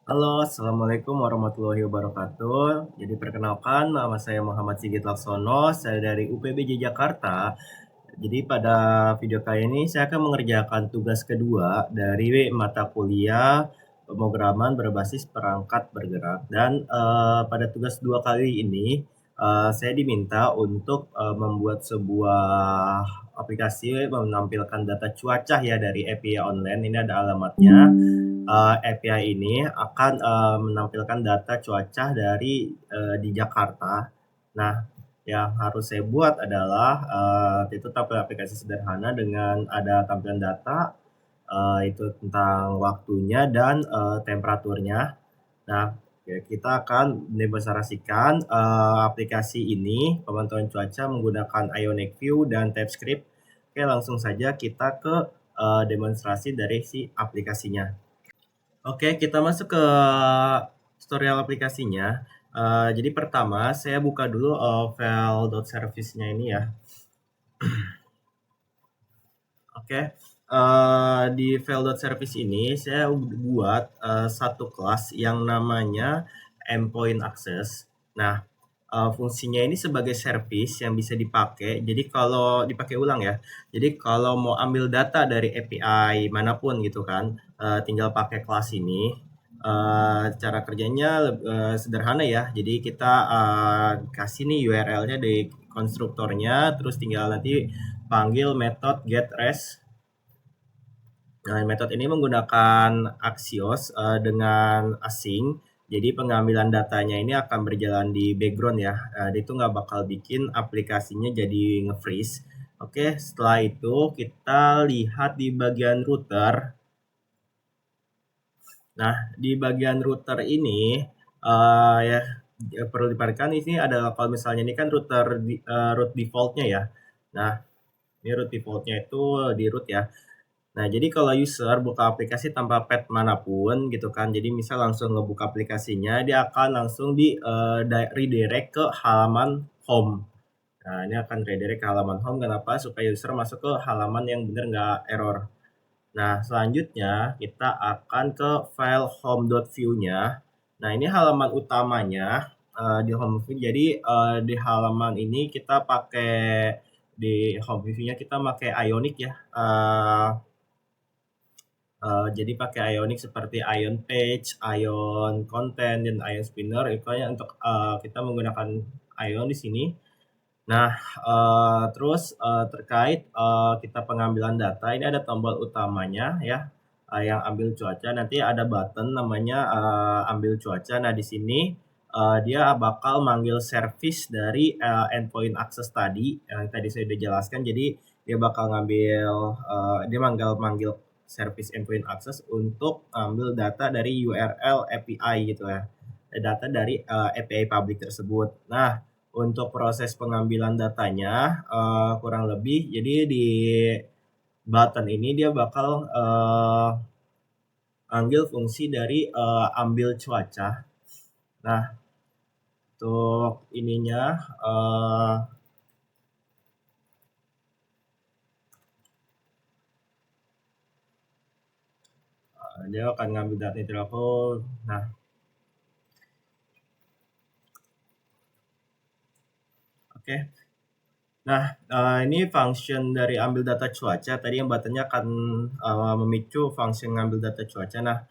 Halo, Assalamualaikum warahmatullahi wabarakatuh. Jadi perkenalkan, nama saya Muhammad Sigit Laksono, saya dari UPBJ Jakarta. Jadi pada video kali ini saya akan mengerjakan tugas kedua dari mata kuliah pemrograman berbasis perangkat bergerak. Dan pada tugas dua kali ini saya diminta untuk membuat sebuah aplikasi menampilkan data cuaca ya dari API online. Ini ada alamatnya. API ini akan menampilkan data cuaca dari di Jakarta. Nah, yang harus saya buat adalah itu tampil aplikasi sederhana dengan ada tampilan data itu tentang waktunya dan temperaturnya. Nah, ya, kita akan demonstrasikan aplikasi ini pemantauan cuaca menggunakan Ionic View dan TypeScript. Oke, langsung saja kita ke demonstrasi dari si aplikasinya. Oke, kita masuk ke tutorial aplikasinya. Jadi pertama, saya buka dulu file.service-nya ini ya. Oke, di file.service ini saya buat satu kelas yang namanya endpoint access. Nah, fungsinya ini sebagai service yang bisa dipakai. Jadi kalau dipakai ulang ya. Jadi kalau mau ambil data dari API manapun gitu kan, tinggal pakai kelas ini. Cara kerjanya sederhana ya. Jadi kita kasih nih URL-nya di konstruktornya, terus tinggal nanti panggil method getRes. Nah, metode ini menggunakan Axios dengan asing. Jadi pengambilan datanya ini akan berjalan di background ya. Itu nggak bakal bikin aplikasinya jadi nge-freeze. Oke, setelah itu kita lihat di bagian router. Nah, di bagian router ini ya perlu diperhatikan ini adalah kalau misalnya ini kan router root defaultnya ya. Nah, ini root defaultnya itu di root ya. Nah, jadi kalau user buka aplikasi tanpa path manapun gitu kan, jadi misal langsung ngebuka aplikasinya, dia akan langsung di redirect ke halaman home. Nah, ini akan redirect ke halaman home. Kenapa? Supaya user masuk ke halaman yang benar nggak error. Nah, selanjutnya kita akan ke file home.view-nya. Nah, ini halaman utamanya di home view. Jadi di halaman ini kita pakai di home view-nya kita pakai Ionic ya. Jadi pakai Ionic seperti Ion Page, Ion Content, dan Ion Spinner. Itu hanya untuk kita menggunakan Ion di sini. Nah, terus terkait kita pengambilan data, ini ada tombol utamanya ya, yang ambil cuaca. Nanti ada button namanya ambil cuaca. Nah, di sini dia bakal manggil service dari endpoint access tadi, yang tadi saya sudah jelaskan. Jadi dia bakal ngambil, dia manggil service endpoint access untuk ambil data dari URL API gitu ya, data dari API public tersebut. Nah, untuk proses pengambilan datanya kurang lebih, jadi di button ini dia bakal ambil fungsi dari ambil cuaca. Nah, untuk ininya dia akan ngambil data itu aku. Nah, oke. Nah, ini function dari ambil data cuaca. Tadi yang buttonnya akan memicu function ngambil data cuaca. Nah,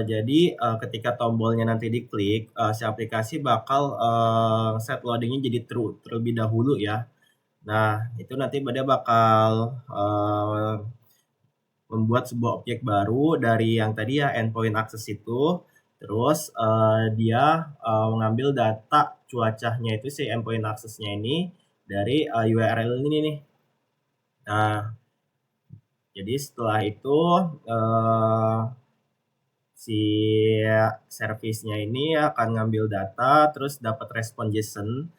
jadi ketika tombolnya nanti diklik, si aplikasi bakal set loadingnya jadi true terlebih dahulu ya. Nah, itu nanti dia bakal membuat sebuah objek baru dari yang tadi ya endpoint access itu. Terus dia mengambil data cuacanya itu si endpoint access-nya ini dari URL ini nih. Nah, jadi setelah itu si service-nya ini akan ngambil data, terus dapat respon JSON,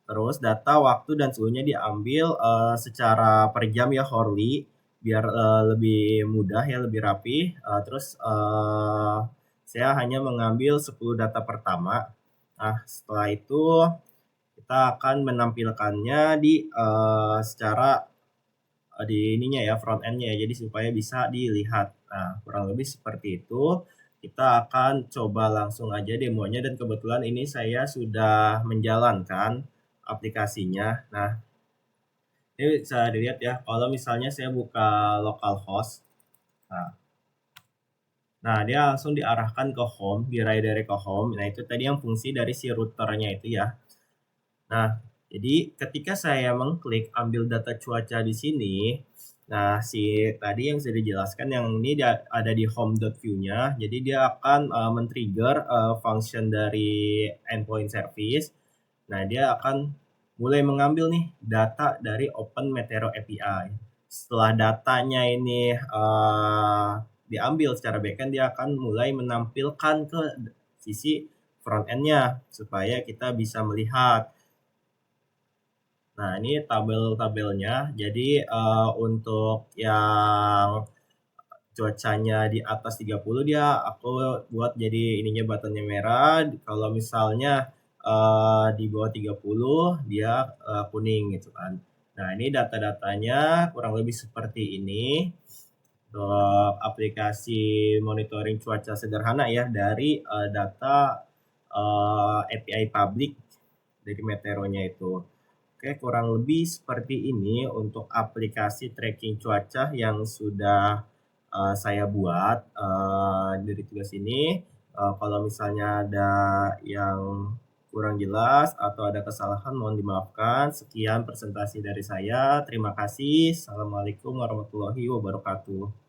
terus data, waktu, dan suhunya diambil secara per jam ya, hourly, biar lebih mudah ya, lebih rapi. Terus saya hanya mengambil 10 data pertama. Nah, setelah itu kita akan menampilkannya di secara di ininya ya, front end-nya ya, jadi supaya bisa dilihat. Nah, kurang lebih seperti itu. kita akan coba langsung aja demonya, dan kebetulan ini saya sudah menjalankan aplikasinya. Nah, ini bisa dilihat ya, kalau misalnya saya buka localhost, nah dia langsung diarahkan ke home, redirect ke home. Nah itu tadi yang fungsi dari si routernya itu ya. Nah, jadi ketika saya mengklik ambil data cuaca di sini, nah si tadi yang sudah dijelaskan yang ini ada di home.view-nya, jadi dia akan men-trigger function dari endpoint service. Nah, dia akan mulai mengambil nih data dari Open Meteor API. Setelah datanya ini diambil secara backend, dia akan mulai menampilkan ke sisi front end-nya supaya kita bisa melihat. Nah, ini tabel-tabelnya. Jadi untuk yang cuacanya di atas 30 dia aku buat jadi ininya buttonnya merah. Kalau misalnya di bawah 30 dia kuning gitu kan. Nah, ini data-datanya kurang lebih seperti ini. Untuk aplikasi monitoring cuaca sederhana ya dari data API public dari Meteoronya itu. Oke, kurang lebih seperti ini untuk aplikasi tracking cuaca yang sudah saya buat dari tugas ini. Kalau misalnya ada yang kurang jelas atau ada kesalahan, mohon dimaafkan. Sekian presentasi dari saya. Terima kasih. Assalamualaikum warahmatullahi wabarakatuh.